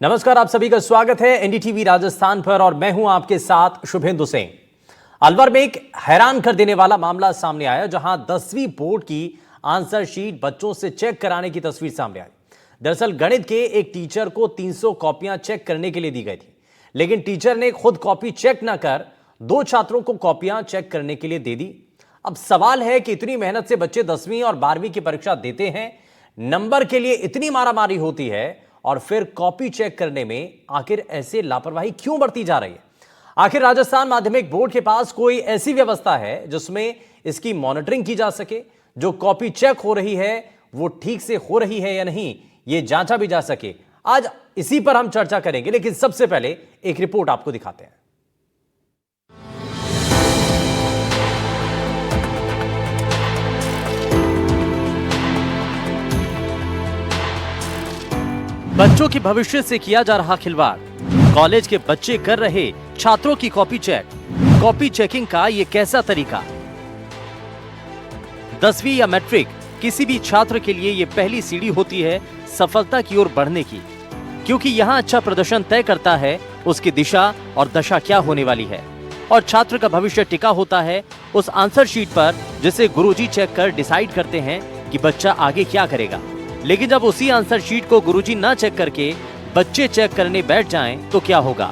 नमस्कार, आप सभी का स्वागत है एनडीटीवी राजस्थान पर और मैं हूं आपके साथ शुभेंदु सिंह। अलवर में एक हैरान कर देने वाला मामला सामने आया, जहां 10वीं बोर्ड की आंसर शीट बच्चों से चेक कराने की तस्वीर सामने आई। दरअसल गणित के एक टीचर को 300 कॉपियां चेक करने के लिए दी गई थी, लेकिन टीचर ने खुद कॉपी चेक न कर 2 छात्रों को कॉपियां चेक करने के लिए दे दी। अब सवाल है कि इतनी मेहनत से बच्चे 10वीं और 12वीं की परीक्षा देते हैं, नंबर के लिए इतनी मारामारी होती है और फिर कॉपी चेक करने में आखिर ऐसे लापरवाही क्यों बरती जा रही है? आखिर राजस्थान माध्यमिक बोर्ड के पास कोई ऐसी व्यवस्था है जिसमें इसकी मॉनिटरिंग की जा सके, जो कॉपी चेक हो रही है वो ठीक से हो रही है या नहीं, ये जांचा भी जा सके? आज इसी पर हम चर्चा करेंगे, लेकिन सबसे पहले एक रिपोर्ट आपको दिखाते हैं। बच्चों के भविष्य से किया जा रहा खिलवाड़। कॉलेज के बच्चे कर रहे छात्रों की कॉपी चेक। कॉपी चेकिंग का ये कैसा तरीका? 10वीं या मैट्रिक किसी भी छात्र के लिए ये पहली सीढ़ी होती है सफलता की ओर बढ़ने की, क्योंकि यहाँ अच्छा प्रदर्शन तय करता है उसकी दिशा और दशा क्या होने वाली है, और छात्र का भविष्य टिका होता है उस आंसर शीट पर, जिसे गुरुजी चेक कर डिसाइड करते हैं कि बच्चा आगे क्या करेगा। लेकिन जब उसी आंसर शीट को गुरुजी ना चेक करके बच्चे चेक करने बैठ जाएं तो क्या होगा?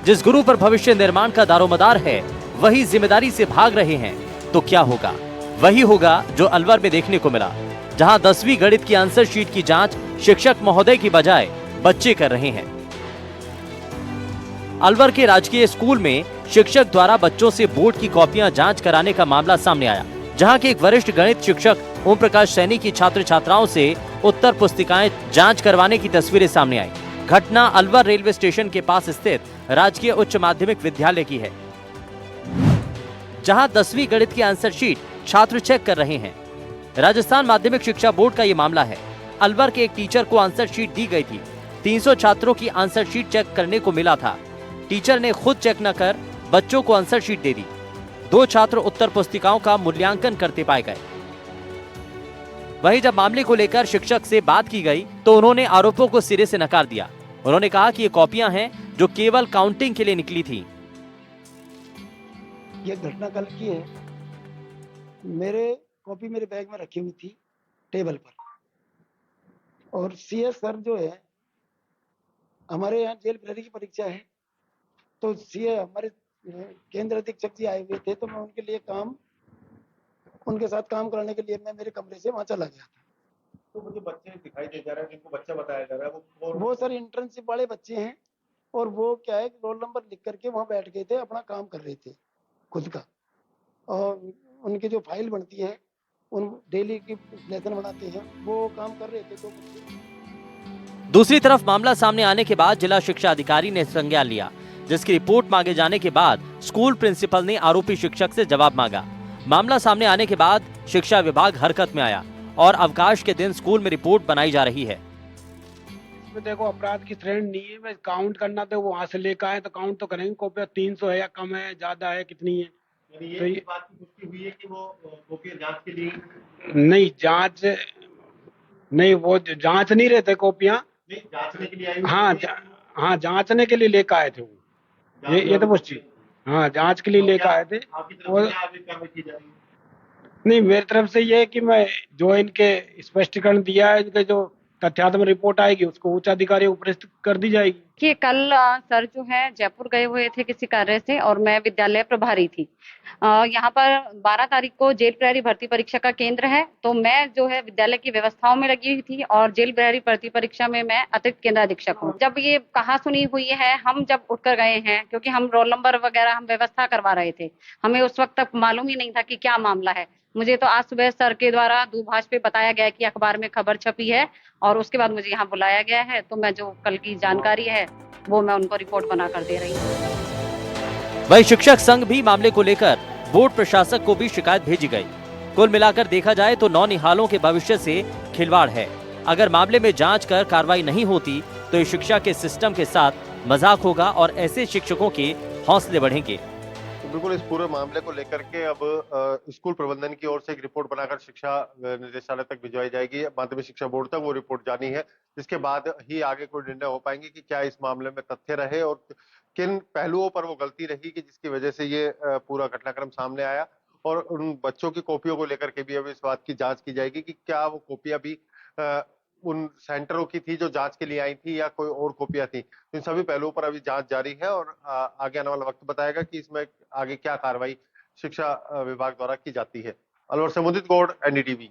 जिस गुरु पर भविष्य निर्माण का दारोमदार है वही जिम्मेदारी से भाग रहे हैं तो क्या होगा? वही होगा जो अलवर में देखने को मिला, जहां 10वीं गणित की आंसर शीट की जांच शिक्षक महोदय की बजाय बच्चे कर रहे हैं। अलवर के राजकीय स्कूल में शिक्षक द्वारा बच्चों से बोर्ड की कॉपियां जांच कराने का मामला सामने आया, जहां के एक वरिष्ठ गणित शिक्षक ओम प्रकाश सैनी की छात्र छात्राओं से उत्तर पुस्तिकाएं जांच करवाने की तस्वीरें सामने आई। घटना अलवर रेलवे स्टेशन के पास स्थित राजकीय उच्च माध्यमिक विद्यालय की है, जहां 10वीं गणित की आंसर शीट छात्र चेक कर रहे हैं। राजस्थान माध्यमिक शिक्षा बोर्ड का ये मामला है। अलवर के एक टीचर को आंसर शीट दी गई थी। 300 छात्रों की आंसर शीट चेक करने को मिला था। टीचर ने खुद चेक न कर बच्चों को आंसर शीट दे दी। 2 छात्र उत्तर पुस्तिकाओं का मूल्यांकन करते पाए गए। वहीं जब मामले को लेकर शिक्षक से बात की गई तो उन्होंने आरोपों को सिरे से नकार दिया। उन्होंने कहा कि ये कॉपियां हैं जो केवल काउंटिंग के लिए निकली थी। ये घटना कल की है। मेरे कॉपी मेरे बैग में रखी हुई थी टेबल पर, और सीएस सर जो है, हमारे यहाँ जेल प्रहरी की परीक्षा है, तो सीए हमारे केंद्र अधीक्षक जी आए हुए थे, तो मैं उनके साथ काम कराने के लिए मैं मेरे कमरे से वहां चला गया था। तो मुझे बच्चे दिखाई दे जा रहा है, जिनको बच्चा बताया जा रहा है, वो सर इंटर्नशिप वाले बच्चे हैं, और वो क्या है, रोल नंबर लिख करके वहां बैठ गए थे, अपना काम कर रहे थे खुद का, और उनकी जो फाइल बनती है, उन डेली की लेसन बनाते हैं, वो काम कर रहे थे। तो दूसरी तरफ मामला सामने आने के बाद जिला शिक्षा अधिकारी ने संज्ञान लिया, जिसकी रिपोर्ट मांगे जाने के बाद स्कूल प्रिंसिपल ने आरोपी शिक्षक से जवाब मांगा। मामला सामने आने के बाद शिक्षा विभाग हरकत में आया और अवकाश के दिन स्कूल में रिपोर्ट बनाई जा रही है। इसमें देखो, अपराध की श्रेणी नहीं है, बस काउंट करना, तो वो वहाँ से लेकर आए तो काउंट तो करेंगे। कॉपियाँ 300 है या कम है, ज्यादा है, कितनी है? ये तो ये बात की पुष्टि हुई है कि वो कॉपी जांच के लिए नहीं, जांच नहीं, वो जांच नहीं रहते कॉपियाँ। नहीं जांचने के लिए आई। हाँ, जांचने के लिए लेकर आए थे वो। ये तो पुष्टि, हाँ, जांच के लिए लेकर आए थे। आपकी तरफ से आगे कार्रवाई की जा रही है? नहीं, मेरी तरफ से ये है कि मैं जो इनके स्पष्टीकरण दिया है, इनके जो तथ्यात्मक रिपोर्ट आएगी उसको उच्च अधिकारी को प्रस्तुत कर दी जाएगी। कि कल सर जो है जयपुर गए हुए थे किसी कार्य से, और मैं विद्यालय प्रभारी थी। यहाँ पर 12 तारीख को जेल प्रहरी भर्ती परीक्षा का केंद्र है, तो मैं जो है विद्यालय की व्यवस्थाओं में लगी हुई थी, और जेल प्रहरी भर्ती परीक्षा में मैं अतिरिक्त केंद्र अधीक्षक हूँ। जब ये कहा सुनी हुई है, हम जब उठकर गए हैं, क्योंकि हम रोल नंबर वगैरह हम व्यवस्था करवा रहे थे, हमें उस वक्त तक मालूम ही नहीं था कि क्या मामला है। मुझे तो आज सुबह सर के द्वारा दूरभाष पे बताया गया कि अखबार में खबर छपी है, और उसके बाद मुझे यहाँ बुलाया गया है, तो मैं जो कल की जानकारी है वो मैं उनको रिपोर्ट बनाकर दे रही हूँ। वही शिक्षक संघ भी मामले को लेकर बोर्ड प्रशासक को भी शिकायत भेजी गई। कुल मिलाकर देखा जाए तो नौनिहालों के भविष्य से खिलवाड़ है। अगर मामले में जांच कर कार्रवाई नहीं होती तो ये शिक्षा के सिस्टम के साथ मजाक होगा और ऐसे शिक्षकों के हौसले बढ़ेंगे। बिल्कुल, इस पूरे मामले को लेकर के अब स्कूल प्रबंधन की ओर से एक रिपोर्ट बनाकर शिक्षा निदेशालय तक भिजवाई जाएगी। माध्यमिक शिक्षा बोर्ड तक वो रिपोर्ट जानी है, जिसके बाद ही आगे कोई निर्णय हो पाएंगे कि क्या इस मामले में तथ्य रहे और किन पहलुओं पर वो गलती रही कि जिसकी वजह से ये पूरा घटनाक्रम सामने आया। और उन बच्चों की कॉपियों को लेकर के भी अब इस बात की जांच की जाएगी कि क्या वो कॉपियां भी उन सेंटरों की थी जो जांच के लिए आई थी या कोई और कॉपियां थी। इन सभी पहलुओं पर अभी जांच जारी है और आगे आने वाला वक्त बताएगा कि इसमें आगे क्या कार्रवाई शिक्षा विभाग द्वारा की जाती है। अलवर से मुदित गौड़, एनडीटीवी।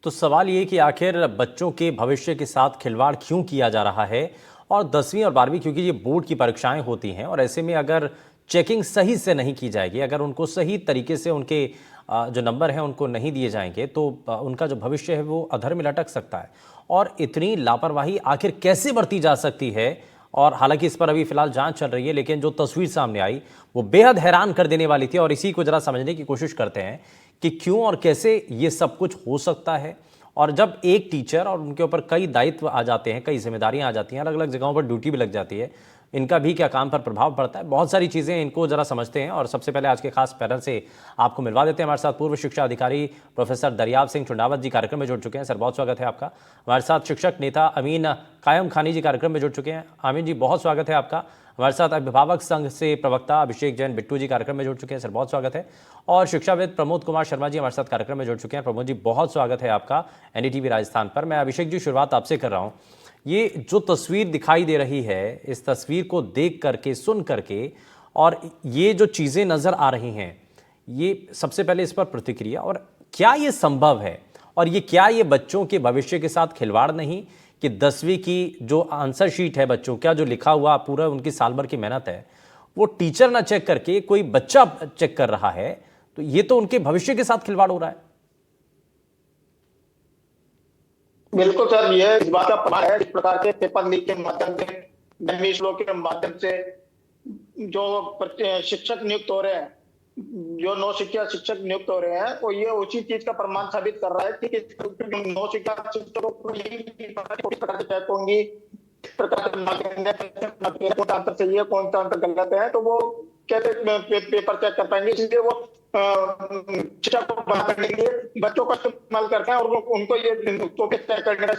तो सवाल ये कि आखिर बच्चों के भविष्य के साथ खिलवाड़ क्यों किया जा रहा है, और 10वीं और 12वीं क्योंकि ये बोर्ड की परीक्षाएं होती हैं और ऐसे में अगर चेकिंग सही से नहीं की जाएगी, अगर उनको सही तरीके से उनके जो नंबर हैं उनको नहीं दिए जाएंगे तो उनका जो भविष्य है वो अधर में लटक सकता है। और इतनी लापरवाही आखिर कैसे बरती जा सकती है, और हालांकि इस पर अभी फिलहाल जांच चल रही है, लेकिन जो तस्वीर सामने आई वो बेहद हैरान कर देने वाली थी। और इसी को जरा समझने की कोशिश करते हैं कि क्यों और कैसे ये सब कुछ हो सकता है। और जब एक टीचर और उनके ऊपर कई दायित्व आ जाते हैं, कई जिम्मेदारियां आ जाती हैं, अलग अलग जगहों पर ड्यूटी भी लग जाती है, इनका भी क्या काम पर प्रभाव पड़ता है, बहुत सारी चीज़ें, इनको जरा समझते हैं। और सबसे पहले आज के खास पैनल से आपको मिलवा देते हैं। हमारे साथ पूर्व शिक्षा अधिकारी प्रोफेसर दरियाब सिंह चुंडावत जी कार्यक्रम में जुड़ चुके हैं। सर, बहुत स्वागत है आपका। हमारे साथ शिक्षक नेता अमीन कायम खानी जी कार्यक्रम में जुड़ चुके हैं। अमीन जी, बहुत स्वागत है आपका। हमारे साथ अभिभावक संघ से प्रवक्ता अभिषेक जैन बिट्टू जी कार्यक्रम में जुड़ चुके हैं। सर, बहुत स्वागत है। और शिक्षाविद प्रमोद कुमार शर्मा जी हमारे साथ कार्यक्रम में जुड़ चुके हैं। प्रमोद जी, बहुत स्वागत है आपका एनडीटीवी राजस्थान पर। मैं अभिषेक जी शुरुआत आपसे कर रहा हूँ। ये जो तस्वीर दिखाई दे रही है, इस तस्वीर को देख करके, सुन करके, और ये जो चीज़ें नज़र आ रही हैं, ये सबसे पहले इस पर प्रतिक्रिया, और क्या ये संभव है, और ये क्या ये बच्चों के भविष्य के साथ खिलवाड़ नहीं कि 10वीं की जो आंसर शीट है बच्चों का, जो लिखा हुआ पूरा उनकी साल भर की मेहनत है, वो टीचर ना चेक करके कोई बच्चा चेक कर रहा है, तो ये तो उनके भविष्य के साथ खिलवाड़ हो रहा है। बिल्कुल सर, ये इस बात का प्रमाण है। इस प्रकार के पेपर लीक के माध्यम से, डमी स्लो के माध्यम से जो शिक्षक नियुक्त हो रहे हैं, जो नौ शिक्षा शिक्षक नियुक्त हो रहे हैं, तो ये उसी चीज का प्रमाण साबित कर रहा है कि नौ शिक्षा शिक्षकों को किस प्रकार से चेक होंगी, किस प्रकार से कौन सा अंतर सही है, कौन सा अंतर गलत है, तो वो कैसे पेपर चेक कर पाएंगे। इसलिए वो शिक्षा को बना करने के लिए बच्चों का इस्तेमाल करते हैं और उनको ये चेक करने का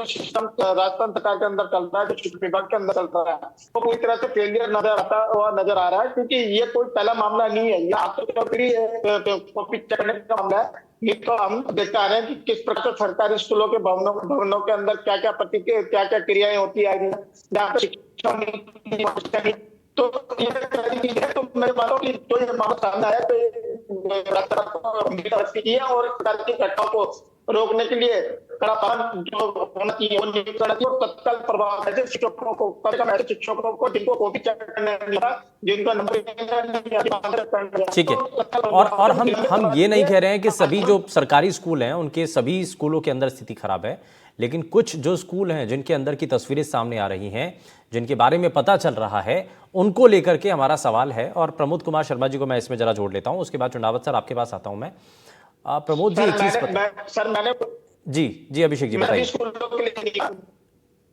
सिस्टम राजस्थान सरकार के अंदर चल रहा है, जो शिक्षा विभाग के अंदर चल रहा है, वो पूरी तरह से फेलियर नजर आ रहा है। क्योंकि ये कोई पहला मामला नहीं है, ये आपको कॉपी चेक करने का मामला है। ये तो हम देखते आ रहे हैं कि किस प्रकार से सरकारी स्कूलों के भवनों के अंदर क्या क्या क्रियाएं होती आ रही है, जहाँ पे शिक्षा तो ये चीज है। तो मैं मानता हूँ कि जो ये मामला सामने आया तो किया और सरकार की घटनाओं को रोकने के लिए कड़ा पालन जो होना चाहिए वो नहीं करना चाहिए, और तत्काल प्रभाव ऐसे शिक्षकों को, ऐसे शिक्षकों को जिनको कॉपी चेक करने जिनका नंबर। ठीक है, और हम ये नहीं कह रहे हैं कि सभी जो सरकारी स्कूल हैं उनके सभी स्कूलों के अंदर स्थिति खराब है, लेकिन कुछ जो स्कूल हैं जिनके अंदर की तस्वीरें सामने आ रही हैं, जिनके बारे में पता चल रहा है, उनको लेकर के हमारा सवाल है। और प्रमोद कुमार शर्मा जी को मैं इसमें जरा जोड़ लेता हूं, उसके बाद चुंडावत सर आपके पास आता हूं मैं। प्रमोद जी, एक चीज जी अभिषेक जी बताइए।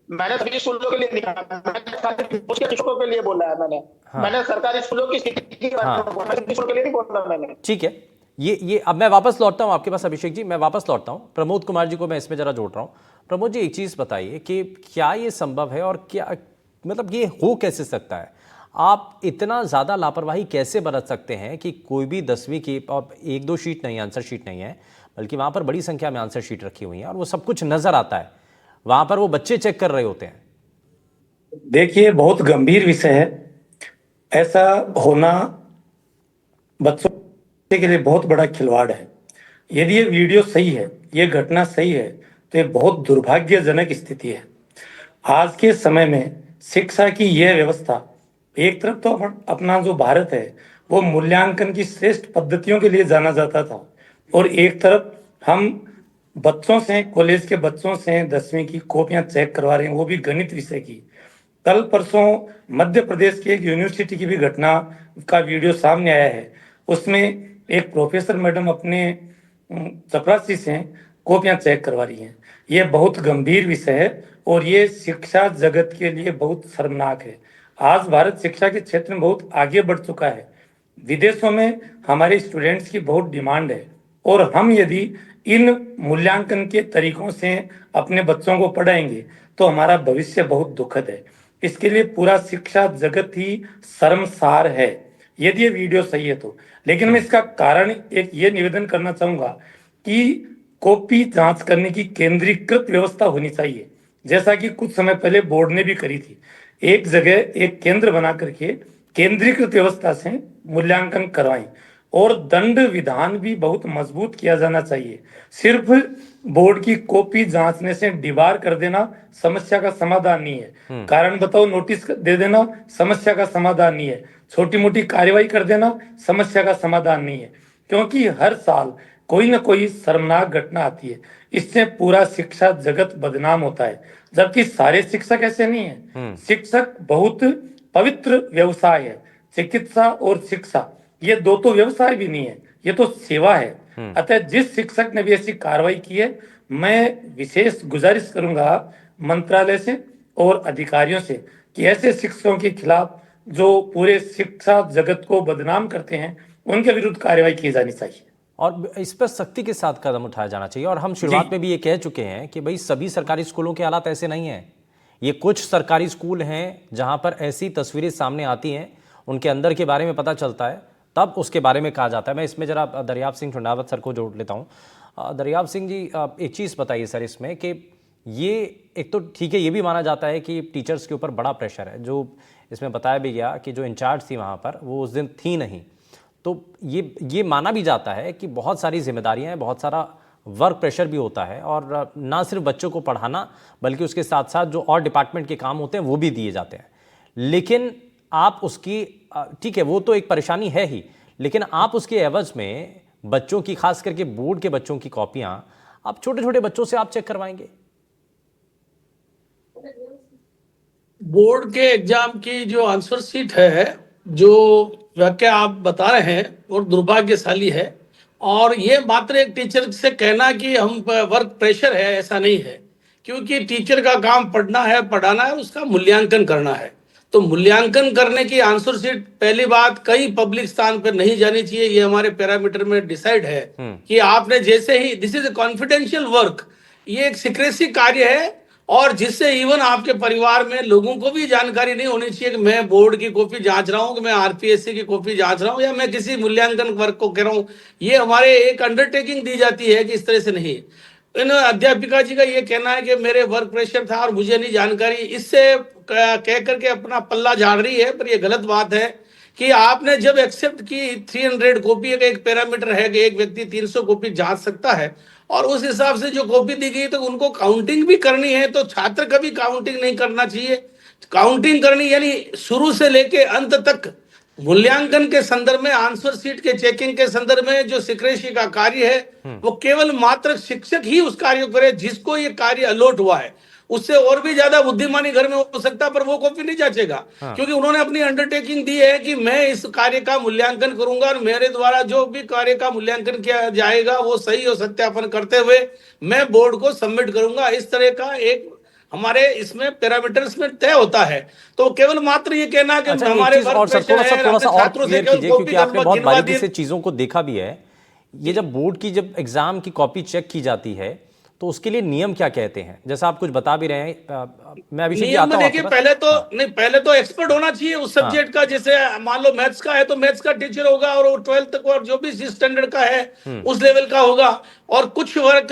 मैंने सभी स्कूलों के लिए निकाला, उसके शिक्षकों के लिए बोला है मैंने। मैंने सरकारी स्कूलों की स्थिति के लिए नहीं बोला मैंने। ठीक है, ये अब मैं वापस लौटता हूं आपके पास अभिषेक जी, मैं वापस लौटता हूं। प्रमोद कुमार जी को मैं इसमें जरा जोड़ रहा हूं। प्रमोद जी, एक चीज बताइए कि क्या ये संभव है, और क्या मतलब ये हो कैसे सकता है? आप इतना ज्यादा लापरवाही कैसे बरत सकते हैं कि कोई भी 10वीं की, और एक दो शीट नहीं, आंसर शीट नहीं है, बल्कि वहां पर बड़ी संख्या में आंसर शीट रखी हुई है और वो सब कुछ नजर आता है, वहां पर वो बच्चे चेक कर रहे होते हैं। देखिए, बहुत गंभीर विषय है। ऐसा होना बच्चों के लिए बहुत बड़ा खिलवाड़ है। यदि ये वीडियो सही है, ये घटना सही है, तो ये बहुत दुर्भाग्यजनक स्थिति है। आज के समय में शिक्षा की यह व्यवस्था, एक तरफ तो अपना जो भारत है वो मूल्यांकन की श्रेष्ठ पद्धतियों के लिए जाना जाता था, और एक तरफ हम बच्चों से, कॉलेज के बच्चों से 10वीं की कॉपियां चेक करवा रहे हैं, वो भी गणित विषय की। कल परसों मध्य प्रदेश की एक यूनिवर्सिटी की भी घटना का वीडियो सामने आया है। उसमें एक प्रोफेसर मैडम अपने चपरासी से कॉपियां चेक करवा रही हैं। ये बहुत गंभीर विषय है और ये शिक्षा जगत के लिए बहुत शर्मनाक है। आज भारत शिक्षा के क्षेत्र में बहुत आगे बढ़ चुका है। विदेशों में हमारे स्टूडेंट्स की बहुत डिमांड है और हम यदि इन मूल्यांकन के तरीकों से अपने बच्चों को पढ़ाएंगे तो हमारा भविष्य बहुत दुखद है। इसके लिए पूरा शिक्षा जगत ही शर्मसार है यदि ये वीडियो सही है तो। लेकिन मैं इसका कारण एक ये निवेदन करना चाहूंगा कि कॉपी जांच करने की केंद्रीकृत व्यवस्था होनी चाहिए, जैसा कि कुछ समय पहले बोर्ड ने भी करी थी। एक जगह एक केंद्र बना करके केंद्रीकृत व्यवस्था से मूल्यांकन करवाएं और दंड विधान भी बहुत मजबूत किया जाना चाहिए। सिर्फ बोर्ड की कॉपी जांचने से डिबार कर देना समस्या का समाधान नहीं है। कारण बताओ नोटिस दे देना समस्या का समाधान नहीं है। छोटी मोटी कार्रवाई कर देना समस्या का समाधान नहीं है, क्योंकि हर साल कोई ना कोई शर्मनाक घटना आती है। इससे पूरा शिक्षा जगत बदनाम होता है, जबकि सारे शिक्षक ऐसे नहीं है। शिक्षक बहुत पवित्र व्यवसाय है। चिकित्सा और शिक्षा ये दो तो व्यवसाय भी नहीं है, ये तो सेवा है। अतः जिस शिक्षक ने भी ऐसी कार्रवाई की है, मैं विशेष गुजारिश करूंगा मंत्रालय से और अधिकारियों से कि ऐसे शिक्षकों के खिलाफ जो पूरे शिक्षा जगत को बदनाम करते हैं उनके विरुद्ध कार्रवाई की जानी चाहिए और इस पर सख्ती के साथ कदम उठाया जाना चाहिए। और हम शुरुआत में भी ये कह चुके हैं कि भाई सभी सरकारी स्कूलों के हालात ऐसे नहीं हैं। ये कुछ सरकारी स्कूल हैं जहां पर ऐसी तस्वीरें सामने आती हैं, उनके अंदर के बारे में पता चलता है, तब उसके बारे में कहा जाता है। मैं इसमें जरा दरियाब सिंह चुंडावत सर को जोड़ लेता हूँ। दरियाब सिंह जी, एक चीज़ बताइए सर इसमें कि ये एक तो ठीक है, ये भी माना जाता है कि टीचर्स के ऊपर बड़ा प्रेशर है, जो इसमें बताया भी गया कि जो इंचार्ज थी वहाँ पर वो उस दिन थी नहीं, तो ये माना भी जाता है कि बहुत सारी जिम्मेदारियां हैं, बहुत सारा वर्क प्रेशर भी होता है और ना सिर्फ बच्चों को पढ़ाना बल्कि उसके साथ साथ जो और डिपार्टमेंट के काम होते हैं वो भी दिए जाते हैं। लेकिन आप उसकी ठीक है, वो तो एक परेशानी है ही, लेकिन आप उसके एवज में बच्चों की, खास करके बोर्ड के बच्चों की कॉपियां आप छोटे छोटे बच्चों से आप चेक करवाएंगे? बोर्ड के एग्जाम की जो आंसर शीट है, जो वाक्य आप बता रहे हैं, और दुर्भाग्यशाली है। और ये मात्र एक टीचर से कहना कि हम वर्क प्रेशर है, ऐसा नहीं है। क्योंकि टीचर का काम पढ़ना है, पढ़ाना है, उसका मूल्यांकन करना है। तो मूल्यांकन करने की आंसर शीट पहली बात कहीं पब्लिक स्थान पर नहीं जानी चाहिए। ये हमारे पैरामीटर में डिसाइड है कि आपने जैसे ही, this is a confidential work, ये एक सीक्रेसी कार्य है और जिससे इवन आपके परिवार में लोगों को भी जानकारी नहीं होनी चाहिए कि मैं बोर्ड की कॉपी जांच रहा हूं, कि मैं आरपीएससी की कॉपी जांच रहा हूं, या मैं किसी मूल्यांकन वर्क को कह रहा हूं। ये हमारे एक अंडरटेकिंग दी जाती है कि इस तरह से नहीं। इन अध्यापिका जी का ये कहना है कि मेरे वर्क प्रेशर था और मुझे नहीं जानकारी, इससे कह करके अपना पल्ला झाड़ रही है। पर ये गलत बात है कि आपने जब एक्सेप्ट की 300 कॉपी का एक पैरामीटर है कि एक व्यक्ति 300 कॉपी जांच सकता है, और उस हिसाब से जो कॉपी दी गई तो उनको काउंटिंग भी करनी है। तो छात्र कभी काउंटिंग नहीं करना चाहिए। काउंटिंग करनी यानी शुरू से लेके अंत तक मूल्यांकन के संदर्भ में, आंसर शीट के चेकिंग के संदर्भ में जो सिक्रेसी का कार्य है वो केवल मात्र शिक्षक ही उस कार्य को करे जिसको ये कार्य अलॉट हुआ है। उससे और भी ज्यादा बुद्धिमानी घर में हो सकता है, पर वो कॉपी नहीं जांचेगा। क्योंकि उन्होंने अपनी अंडरटेकिंग दी है कि मैं इस कार्य का मूल्यांकन करूंगा और मेरे द्वारा जो भी कार्य का मूल्यांकन किया जाएगा वो सही और सत्यापन करते हुए मैं बोर्ड को सबमिट करूंगा। इस तरह का एक हमारे इसमें पैरामीटर्स में तय होता है। तो केवल मात्र ये कहना कि अच्छा, हमारे और सर थोड़ा सा और क्लियर कीजिए, क्योंकि आपने बहुत बारीकी से चीजों को देखा भी है। ये जब बोर्ड की, जब एग्जाम की कॉपी चेक की जाती है तो उसके लिए नियम क्या कहते हैं? जैसा आप कुछ बता भी रहे हैं, मैं अभिषेक जी आता हूं। देखिए, पहले तो एक्सपर्ट होना चाहिए उस सब्जेक्ट का। जैसे मान लो मैथ्स का है तो मैथ्स का टीचर होगा, और 12th तक और जो भी स्टैंडर्ड का है उस लेवल का होगा। और कुछ वर्क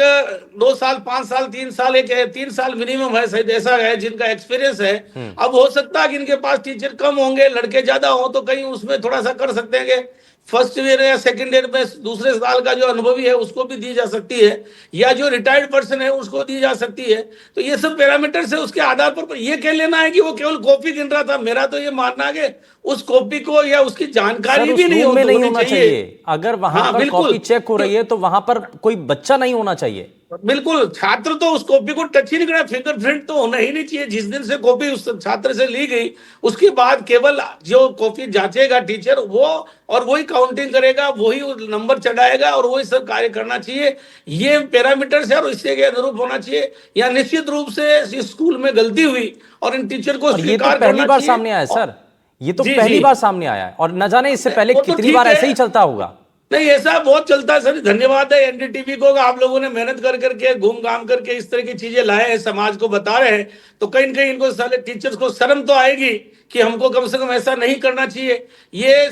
2 साल 5 साल 3 साल, एक 3 साल मिनिमम है, शायद ऐसा है, जिनका एक्सपीरियंस है। अब हो सकता है कि इनके पास टीचर कम होंगे, लड़के ज्यादा हो, तो कहीं उसमें थोड़ा सा कर सकते हैं। फर्स्ट ईयर या सेकंड ईयर में दूसरे साल का जो अनुभवी है उसको भी दी जा सकती है, या जो रिटायर्ड पर्सन है उसको दी जा सकती है। तो ये सब पैरामीटर्स है, उसके आधार पर ये कह लेना है कि वो केवल कॉपी गिन रहा था। मेरा तो ये मानना है कि उस कॉपी को या उसकी जानकारी भी नहीं होना चाहिए। अगर वहां पर कॉपी चेक हो रही है तो वहां पर कोई बच्चा नहीं होना चाहिए। बिल्कुल, छात्र तो उस कॉपी को टच ही नहीं करा, फिंगरप्रिंट तो होना ही नहीं चाहिए। जिस दिन से कॉपी उस छात्र से ली गई, उसके बाद केवल जो कॉपी जांचेगा टीचर, वो और वही काउंटिंग करेगा, वही नंबर चढ़ाएगा और वही सब कार्य करना चाहिए। ये पैरामीटर्स है और इससे के अनुरूप होना चाहिए। या निश्चित रूप से इस स्कूल में गलती हुई और इन टीचर को और ये तो स्वीकार पहली करना बार चाहिए। सामने आया है सर, ये तो जी, पहली जी। बार सामने आया है और न जाने इससे पहले वो तो कितनी ठीक बार है। ऐसे ही चलता होगा। नहीं, ऐसा बहुत चलता है सर। धन्यवाद है एनडीटीवी को, आप लोगों ने मेहनत कर करके घूम घाम करके इस तरह की चीजें लाए हैं, समाज को बता रहे हैं। तो कहीं न कहीं इनको साले टीचर्स को शर्म तो आएगी कि हमको कम से कम ऐसा नहीं करना चाहिए। ये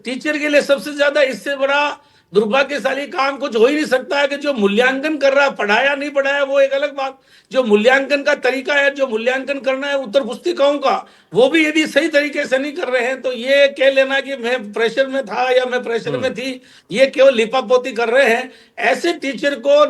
टीचर के लिए सबसे ज्यादा इससे बड़ा दुर्भाग्यशाली काम कुछ हो ही नहीं सकता है कि जो मूल्यांकन कर रहा है, पढ़ाया नहीं पढ़ाया वो एक अलग बात, जो मूल्यांकन का तरीका है, जो मूल्यांकन करना है उत्तर पुस्तिकाओं का, वो भी यदि सही तरीके से नहीं कर रहे हैं तो ये कह लेना कि मैं प्रेशर में था या मैं प्रेशर में थी, ये केवल लिपापोती कर रहे हैं। ऐसे टीचर को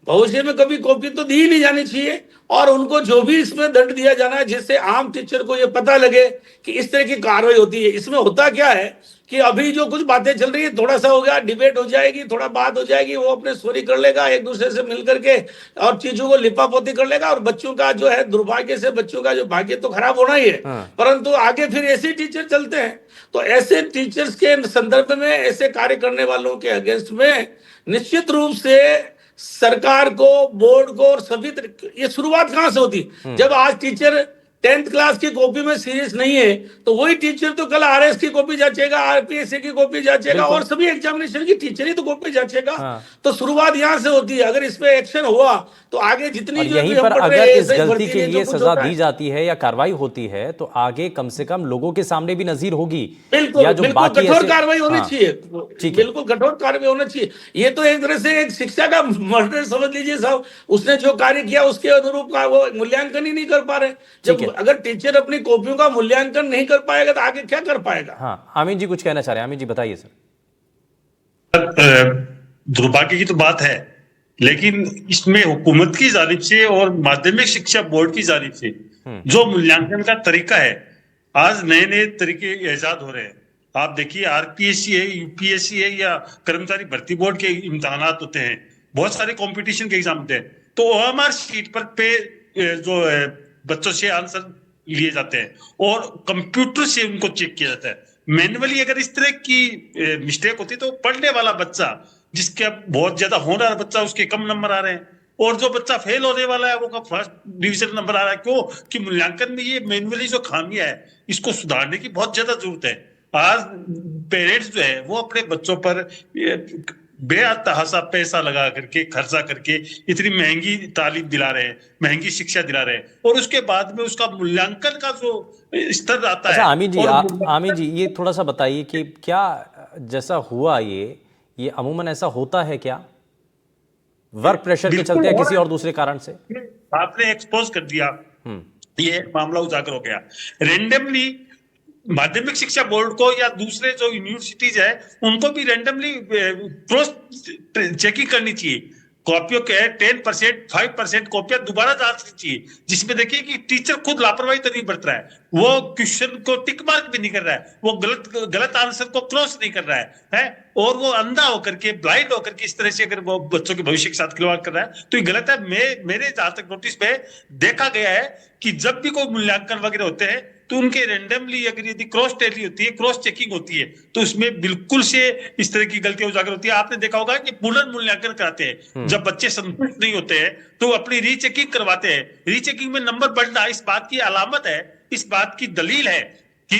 भविष्य में कभी कॉपी तो दी ही नहीं जानी चाहिए और उनको जो भी इसमें दंड दिया जाना है, जिससे आम टीचर को ये पता लगे कि इस तरह की कार्रवाई होती है। इसमें होता क्या है कि अभी जो कुछ बातें चल रही है, थोड़ा सा हो गया, डिबेट हो जाएगी, थोड़ा बात हो जाएगी, वो अपने सॉरी कर लेगा एक दूसरे से मिल करके और चीजों को लिपापोती कर लेगा और बच्चों का जो है, दुर्भाग्य से बच्चों का जो भाग्य तो खराब होना ही है, परंतु आगे फिर ऐसे टीचर चलते हैं। तो ऐसे टीचर्स के संदर्भ में, ऐसे कार्य करने वालों के अगेंस्ट में निश्चित रूप से सरकार को, बोर्ड को और सभी ये शुरुआत कहां से होती, जब आज टीचर 10th क्लास की कॉपी में सीरियस नहीं है तो वही टीचर तो कल आरएस की कॉपी जांचेगा, आरपीएससी की कॉपी जांचेगा और सभी एग्जामिनेशन की टीचर ही तो कॉपी जांचेगा। तो शुरुआत यहां से होती है। अगर इस पे एक्शन हुआ तो आगे जितनी और जो यहीं भी हम पर पढ़ अगर रहे हैं, इस ऐसे ही गलती भर्ती के में जो लिए कुछ सजा होता है। दी जाती है या कार्रवाई होती है तो आगे कम से कम लोगों के सामने भी नजीर होगी बिल्कुल, या जो बिल्कुल बाकी कठोर ऐसे कार्रवाई होनी हाँ, चाहिए। ठीक है। बिल्कुल कठोर कार्रवाई होना चाहिए। ये तो एक तरह से एक शिक्षा का मर्डर समझ लीजिए साहब। उसने जो कार्य किया उसके अनुरूप का वो मूल्यांकन ही नहीं कर पा रहे। ठीक जब है। अगर टीचर अपनी कॉपियों का मूल्यांकन नहीं कर पाएगा तो आगे क्या कर पाएगा। हाँ, आमीन जी कुछ कहना चाह रहे हैं। आमीन जी बताइए सर। दुर्भाग्य की तो बात है, लेकिन इसमें हुकूमत की जानिब से और माध्यमिक शिक्षा बोर्ड की जानिब से जो मूल्यांकन का तरीका है, आज नए नए तरीके ईजाद हो रहे हैं। आप देखिए, आरपीएससी है, यूपीएससी है या कर्मचारी भर्ती बोर्ड के इम्तिहानात होते हैं, बहुत सारे कंपटीशन के एग्जाम होते हैं, तो ओएमआर शीट पर जो बच्चों से आंसर लिए जाते हैं और कंप्यूटर से उनको चेक किया जाता है। मैनुअली अगर इस तरह की मिस्टेक होती तो पढ़ने वाला बच्चा, जिसके बहुत ज्यादा होनहार बच्चा, उसके कम नंबर आ रहे हैं और जो बच्चा फेल होने वाला है वो फर्स्ट डिवीजन नंबर आ रहा है। क्यों कि मूल्यांकन में ये मैनुअली जो खामियां है, इसको सुधारने की बहुत ज्यादा जरूरत है। आज पेरेंट्स जो है वो अपने बच्चों पर बेतहासा पैसा लगा करके, खर्चा करके इतनी महंगी तालीम दिला रहे हैं, महंगी शिक्षा दिला रहे हैं और उसके बाद में उसका मूल्यांकन का जो स्तर आता अच्छा है। आमीन जी, आमीन जी ये थोड़ा सा बताइए कि क्या जैसा हुआ ये अमूमन ऐसा होता है क्या, वर्क प्रेशर के चलते या किसी और दूसरे कारण से? आपने एक्सपोज कर दिया, ये मामला उजागर हो गया। रेंडमली माध्यमिक शिक्षा बोर्ड को या दूसरे जो यूनिवर्सिटीज है उनको भी रेंडमली क्रॉस चेकिंग करनी चाहिए। कॉपियों के 10%, 5% कॉपियां दोबारा जांचनी चाहिए, जिसमें देखिए कि टीचर खुद लापरवाही तो नहीं बरत रहा है, वो क्वेश्चन को टिक मार्क भी नहीं कर रहा है, वो गलत आंसर को क्रॉस नहीं कर रहा है और वो अंधा होकर के, ब्लाइंड होकर के इस तरह से अगर वो बच्चों के भविष्य के साथ खिलवाड़ कर रहा है तो ये गलत है। मेरे जहां तक नोटिस पे देखा गया है कि जब भी कोई मूल्यांकन वगैरह होते हैं तो उनके रेंडमली अगर यदि क्रॉस टैली होती है, क्रॉस चेकिंग होती है, तो उसमें बिल्कुल से इस तरह की गलतियां उजागर होती है। आपने देखा होगा कि पुनर्मूल्यांकन कराते हैं, जब बच्चे संतुष्ट नहीं होते हैं तो अपनी रीचेकिंग करवाते हैं। रीचेकिंग में नंबर बढ़ना इस बात की अलामत है, इस बात की दलील है कि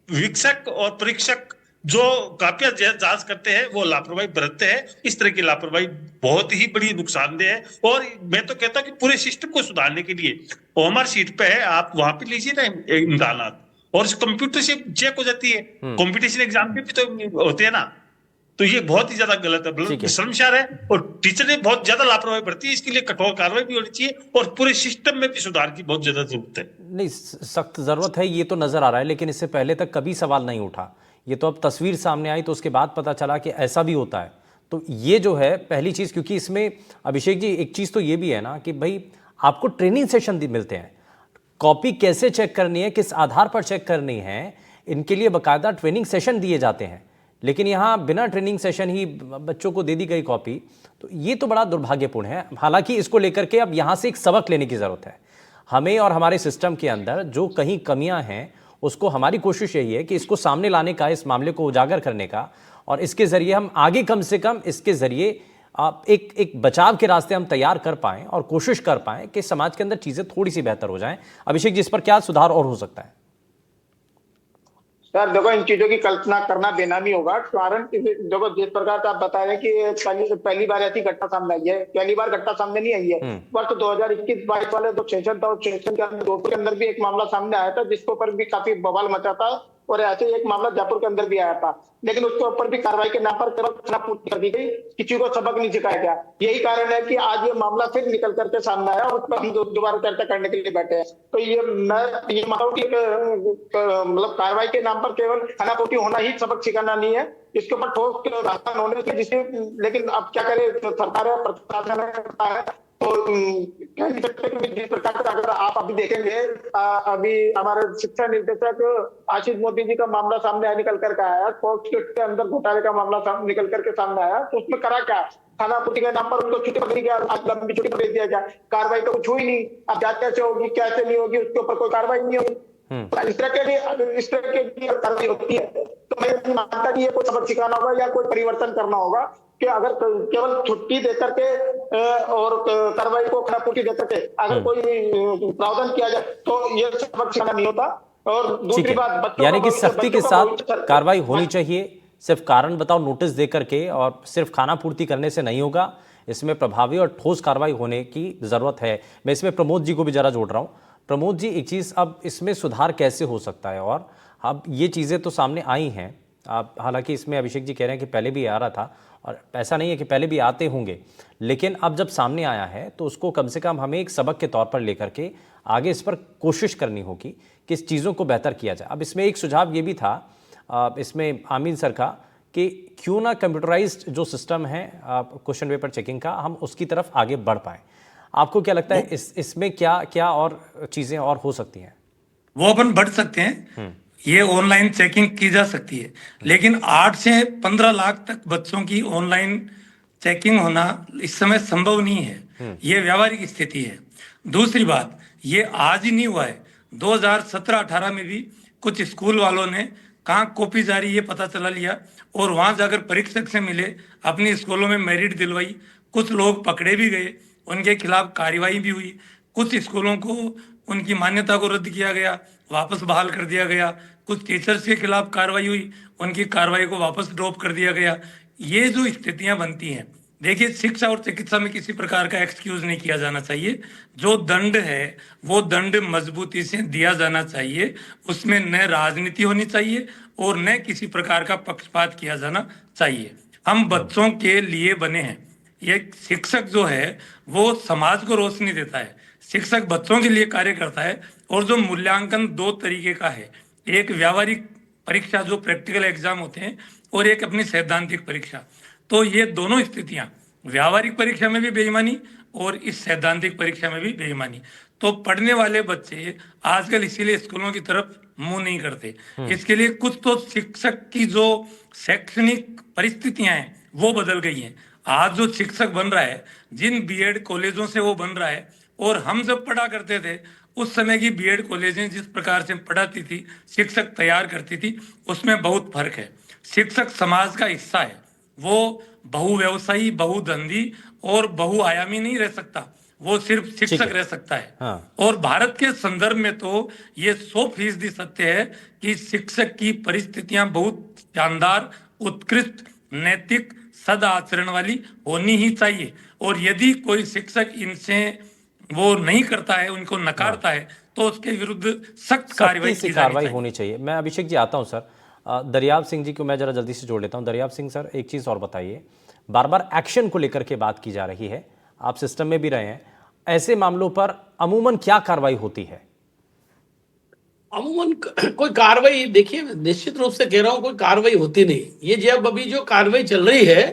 शिक्षक और परीक्षक जो कापियां जांच करते हैं वो लापरवाही बरतते हैं। इस तरह की लापरवाही बहुत ही बड़ी नुकसानदेह है और मैं तो कहता हूं कि पूरे सिस्टम को सुधारने के लिए ओएमआर शीट पे है, आप वहां पे लीजिए ना इम्तिहानात और कंप्यूटर से चेक हो जाती है। कंपटीशन एग्जाम पे भी तो होते हैं ना, तो ये बहुत ही ज्यादा गलत है, शर्मसार है और टीचर ने बहुत ज्यादा लापरवाही बरती है। इसके लिए कठोर कार्रवाई भी होनी चाहिए और पूरे सिस्टम में भी सुधार की बहुत ज्यादा जरूरत है। नहीं, सख्त जरूरत है ये तो नजर आ रहा है, लेकिन इससे पहले तक कभी सवाल नहीं उठा। ये तो अब तस्वीर सामने आई तो उसके बाद पता चला कि ऐसा भी होता है। तो ये जो है पहली चीज, क्योंकि इसमें अभिषेक जी एक चीज तो ये भी है ना कि भाई आपको ट्रेनिंग सेशन मिलते हैं, कॉपी कैसे चेक करनी है, किस आधार पर चेक करनी है, इनके लिए बाकायदा ट्रेनिंग सेशन दिए जाते हैं। लेकिन यहाँ बिना ट्रेनिंग सेशन ही बच्चों को दे दी गई कॉपी, तो ये तो बड़ा दुर्भाग्यपूर्ण है। हालांकि इसको लेकर के अब यहाँ से एक सबक लेने की ज़रूरत है हमें, और हमारे सिस्टम के अंदर जो कहीं कमियां हैं उसको, हमारी कोशिश यही है कि इसको सामने लाने का, इस मामले को उजागर करने का, और इसके ज़रिए हम आगे कम से कम इसके ज़रिए एक बचाव के रास्ते हम तैयार कर पाएं और कोशिश कर पाएं कि समाज के अंदर चीज़ें थोड़ी सी बेहतर हो जाएं। अभिषेक जी, इस पर क्या सुधार और हो सकता है? सर देखो, इन चीजों की कल्पना करना बेनामी होगा। कारण देखो, जिस प्रकार से आप बता रहे हैं कि पहली बार ऐसी घटना सामने आई है, पहली बार घटना सामने नहीं आई है। वर्ष 2021-22 वाले जो सेशन था, उस सेशन के अंदर भी एक मामला सामने आया था जिसके ऊपर भी काफी बवाल मचा था, और ऐसे एक मामला जयपुर के अंदर भी आया था, लेकिन उसके ऊपर भी कार्रवाई के नाम पर केवल खानापूर्ति कर दी गई, किसी को सबक नहीं सिखाया गया। यही कारण है कि आज ये मामला फिर निकल करके सामने आया और उस पर हम दोबारा चर्चा करने के लिए बैठे हैं। तो ये मानता हूँ कि मतलब कार्रवाई के नाम पर केवल खानापूर्ति होना ही सबक सिखाना नहीं है, इसके ऊपर ठोस रास्ता होने से, जिससे, लेकिन अब क्या करे, सरकार है, प्रशासन है, तो कह नहीं सकते कि जिस प्रकार से अगर आप अभी देखेंगे, अभी हमारे शिक्षा निदेशक आशीष मोदी जी का मामला सामने निकल करके आया, स्पोर्ट्स किट के अंदर घोटाले का मामला निकल करके सामने आया, तो उसमें करा क्या? खानापूर्ति के नाम पर उनको छुट्टी पकड़ी गया, आज लंबी छुट्टी पर भेज दिया गया, कार्रवाई तो कुछ हुई नहीं। अब जांच कैसे होगी, कैसे नहीं होगी, उसके ऊपर कोई कार्रवाई नहीं होगी। इस तरह की कार्रवाई होती है, तो मैं नहीं मानता कि ये कोई सबक सिखाना होगा या कोई परिवर्तन करना होगा कि अगर केवल छुट्टी देकर के और कार्रवाई को खानापूर्ति देकर के अगर कोई प्रावधान किया जाए तो ये सबक सिखाना नहीं होता। और दूसरी बात, यानी कि सख्ती के साथ कार्रवाई होनी चाहिए। सिर्फ कारण बताओ नोटिस दे करके और सिर्फ खानापूर्ति करने से नहीं होगा, इसमें प्रभावी और ठोस कार्रवाई होने की जरूरत है। मैं इसमें प्रमोद जी को भी जरा जोड़ रहा हूं। प्रमोद जी, एक चीज़, अब इसमें सुधार कैसे हो सकता है? और अब ये चीज़ें तो सामने आई हैं, आप हालांकि इसमें अभिषेक जी कह रहे हैं कि पहले भी आ रहा था, और ऐसा नहीं है कि पहले भी आते होंगे, लेकिन अब जब सामने आया है तो उसको कम से कम हमें एक सबक के तौर पर लेकर के आगे इस पर कोशिश करनी होगी कि इस चीज़ों को बेहतर किया जाए। अब इसमें एक सुझाव ये भी था इसमें आमीन सर का कि क्यों ना कंप्यूटराइज्ड जो सिस्टम है क्वेश्चन पेपर चेकिंग का, हम उसकी तरफ आगे बढ़ पाएँ। आपको क्या लगता है इसमें क्या और चीज़ें और हो सकती हैं? वो अपन बढ़ सकते हैं, ये ऑनलाइन चेकिंग की जा सकती है, लेकिन 8 से 15 लाख तक बच्चों की ऑनलाइन चेकिंग होना इस समय संभव नहीं है। ये व्यावहारिक स्थिति है। दूसरी बात, ये आज ही नहीं हुआ है, 2017-18 में भी कुछ स्कूल वालों ने कहाँ कॉपी जारी ये पता चला लिया और वहां जाकर परीक्षक से मिले, अपनी स्कूलों में मेरिट दिलवाई, कुछ लोग पकड़े भी गए, उनके खिलाफ कार्रवाई भी हुई, कुछ स्कूलों को उनकी मान्यता को रद्द किया गया, वापस बहाल कर दिया गया, कुछ टीचर्स के खिलाफ कार्रवाई हुई, उनकी कार्रवाई को वापस ड्रॉप कर दिया गया। ये जो स्थितियां बनती हैं, देखिए, शिक्षा और चिकित्सा में किसी प्रकार का एक्सक्यूज नहीं किया जाना चाहिए। जो दंड है वो दंड मजबूती से दिया जाना चाहिए, उसमें न राजनीति होनी चाहिए और न किसी प्रकार का पक्षपात किया जाना चाहिए। हम बच्चों के लिए बने हैं। ये शिक्षक जो है वो समाज को रोशनी देता है, शिक्षक बच्चों के लिए कार्य करता है। और जो मूल्यांकन 2 तरीके का है, एक व्यावहारिक परीक्षा जो प्रैक्टिकल एग्जाम होते हैं और एक अपनी सैद्धांतिक परीक्षा। तो ये दोनों स्थितियां, व्यावहारिक परीक्षा में भी बेईमानी और इस सैद्धांतिक परीक्षा में भी बेईमानी, तो पढ़ने वाले बच्चे आजकल इसीलिए स्कूलों की तरफ मुंह नहीं करते। इसके लिए कुछ तो शिक्षक की जो शैक्षणिक परिस्थितियां हैं वो बदल गई हैं। आज जो शिक्षक बन रहा है, जिन बीएड कॉलेजों से वो बन रहा है, और हम जब पढ़ा करते थे उस समय की बीएड कॉलेजें जिस प्रकार से पढ़ाती थी, शिक्षक तैयार करती थी, उसमें बहुत फर्क है। शिक्षक समाज का हिस्सा है, वो बहुव्यवसायी, बहुधंधी और बहुआयामी नहीं रह सकता, वो सिर्फ शिक्षक रह सकता है। हाँ। और भारत के संदर्भ में तो ये 100% सत्य है कि शिक्षक की परिस्थितियां बहुत शानदार, उत्कृष्ट, नैतिक, सदाचरण वाली होनी ही चाहिए। और यदि कोई शिक्षक इनसे वो नहीं करता है, उनको नकारता है, तो उसके विरुद्ध सख्त कार्रवाई होनी चाहिए। मैं अभिषेक जी आता हूं सर, दरियाब सिंह जी को मैं जरा जल्दी से जोड़ लेता हूं। दरियाब सिंह सर, एक चीज और बताइए, बार बार एक्शन को लेकर के बात की जा रही है, आप सिस्टम में भी रहे हैं, ऐसे मामलों पर अमूमन क्या कार्रवाई होती है? अमूमन कोई कार्रवाई, देखिए, निश्चित रूप से कह रहा हूं, कोई कार्रवाई होती नहीं। ये जब अभी जो कार्रवाई चल रही है,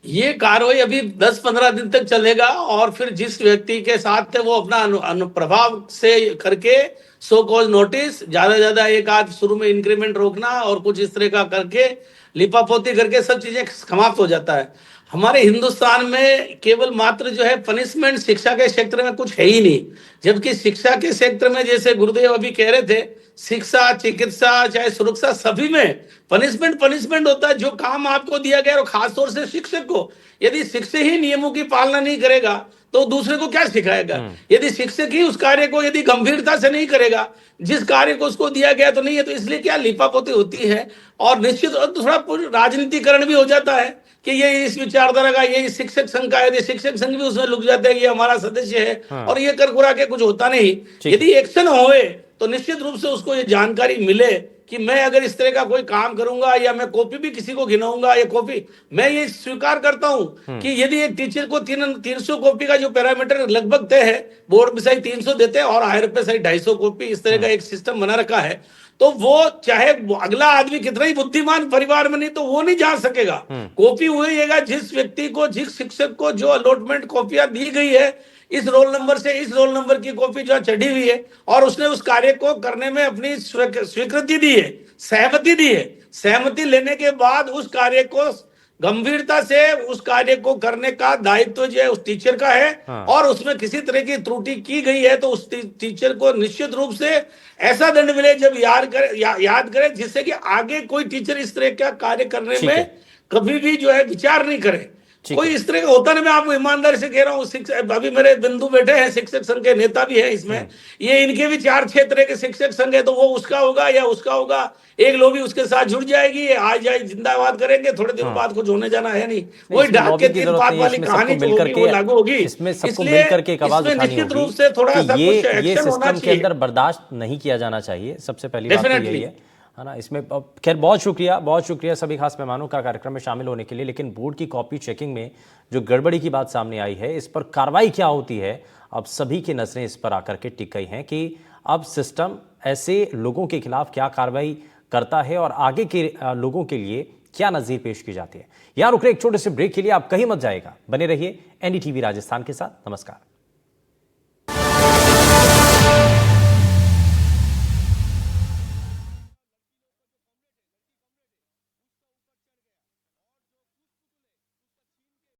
ये कार्रवाई अभी 10-15 दिन तक चलेगा और फिर जिस व्यक्ति के साथ थे वो अपना अनुप्रभाव से करके सो कॉज नोटिस, ज्यादा एक आध शुरू में इंक्रीमेंट रोकना और कुछ इस तरह का करके लिपापोती करके सब चीजें समाप्त हो जाता है। हमारे हिंदुस्तान में केवल मात्र जो है पनिशमेंट शिक्षा के क्षेत्र में कुछ है ही नहीं, जबकि शिक्षा के क्षेत्र में जैसे गुरुदेव अभी कह रहे थे, शिक्षा, चिकित्सा, चाहे सुरक्षा, सभी में पनिशमेंट होता है। जो काम आपको दिया गया और खासतौर से शिक्षक को, यदि शिक्षक ही नियमों की पालना नहीं करेगा तो दूसरे को क्या सिखाएगा? यदि शिक्षक ही उस कार्य को यदि गंभीरता से नहीं करेगा, जिस कार्य को उसको दिया गया तो नहीं है, तो इसलिए क्या लिपापोती होती है और निश्चित थोड़ा राजनीतिकरण भी हो जाता है कि ये इस विचारधारा का, ये शिक्षक संघ का, यदि शिक्षक संघ भी उसमें लुक जाता है, ये हमारा सदस्य है और ये कर कुरा के कुछ होता नहीं। यदि एक्शन होए तो निश्चित रूप से उसको ये जानकारी मिले कि मैं अगर इस तरह का कोई काम करूंगा या मैं कॉपी भी किसी को गिनाऊंगा या कॉपी, मैं ये स्वीकार करता हूं कि यदि एक टीचर को 300 कॉपी का जो पैरामीटर लगभग तय है, बोर्ड में सही 300 देते हैं और हायर पे सही 250 कॉपी, इस तरह का एक सिस्टम बना रखा है, तो वो चाहे अगला आदमी कितना ही बुद्धिमान परिवार में नहीं तो वो नहीं जान सकेगा। कॉपी हुएगा जिस व्यक्ति को, जिस शिक्षक को जो अलॉटमेंट कॉपियां दी गई है, इस रोल नंबर से इस रोल नंबर की कॉपी जो चढ़ी हुई है और उसने उस कार्य को करने में अपनी स्वीकृति दी है, सहमति दी है, सहमति लेने के बाद उस कार्य को गंभीरता से उस कार्य को करने का दायित्व जो है उस टीचर का है। और उसमें किसी तरह की त्रुटि की गई है तो उस टीचर को निश्चित रूप से ऐसा दंड मिले जब याद करे जिससे कि आगे कोई टीचर इस तरह का कार्य करने में कभी भी जो है विचार नहीं करे। कोई इस तरह का होता नहीं, मैं आपको ईमानदारी से कह रहा हूँ। अभी मेरे बंधु बैठे हैं, शिक्षक संघ के नेता भी है इसमें, ये इनके भी 4-6 तरह के शिक्षक संघ है, तो वो उसका होगा या उसका होगा, एक लोग भी उसके साथ जुड़ जाएगी, आ जाए जिंदाबाद करेंगे, थोड़े दिन बाद कुछ होने जाना है नहीं, वही डाक के 3 बात वाली कहानी जो होगी वो लागू होगी। इसमें सबको मिलकर के एक आवाज उठानी निश्चित रूप से थोड़ा सा ये सिस्टम के अंदर बर्दाश्त नहीं किया जाना चाहिए। सबसे पहली बात तो यही है ना। इसमें खैर बहुत शुक्रिया सभी खास मेहमानों का कार्यक्रम में शामिल होने के लिए। लेकिन बोर्ड की कॉपी चेकिंग में जो गड़बड़ी की बात सामने आई है, इस पर कार्रवाई क्या होती है, अब सभी की नजरें इस पर आकर के टिक गई हैं कि अब सिस्टम ऐसे लोगों के खिलाफ क्या कार्रवाई करता है और आगे के लोगों के लिए क्या नजीर पेश की जाती है। यहां रुक रहे एक छोटे से ब्रेक के लिए, आप कहीं मत जाएगा, बने रहिए एनडीटीवी राजस्थान के साथ। नमस्कार।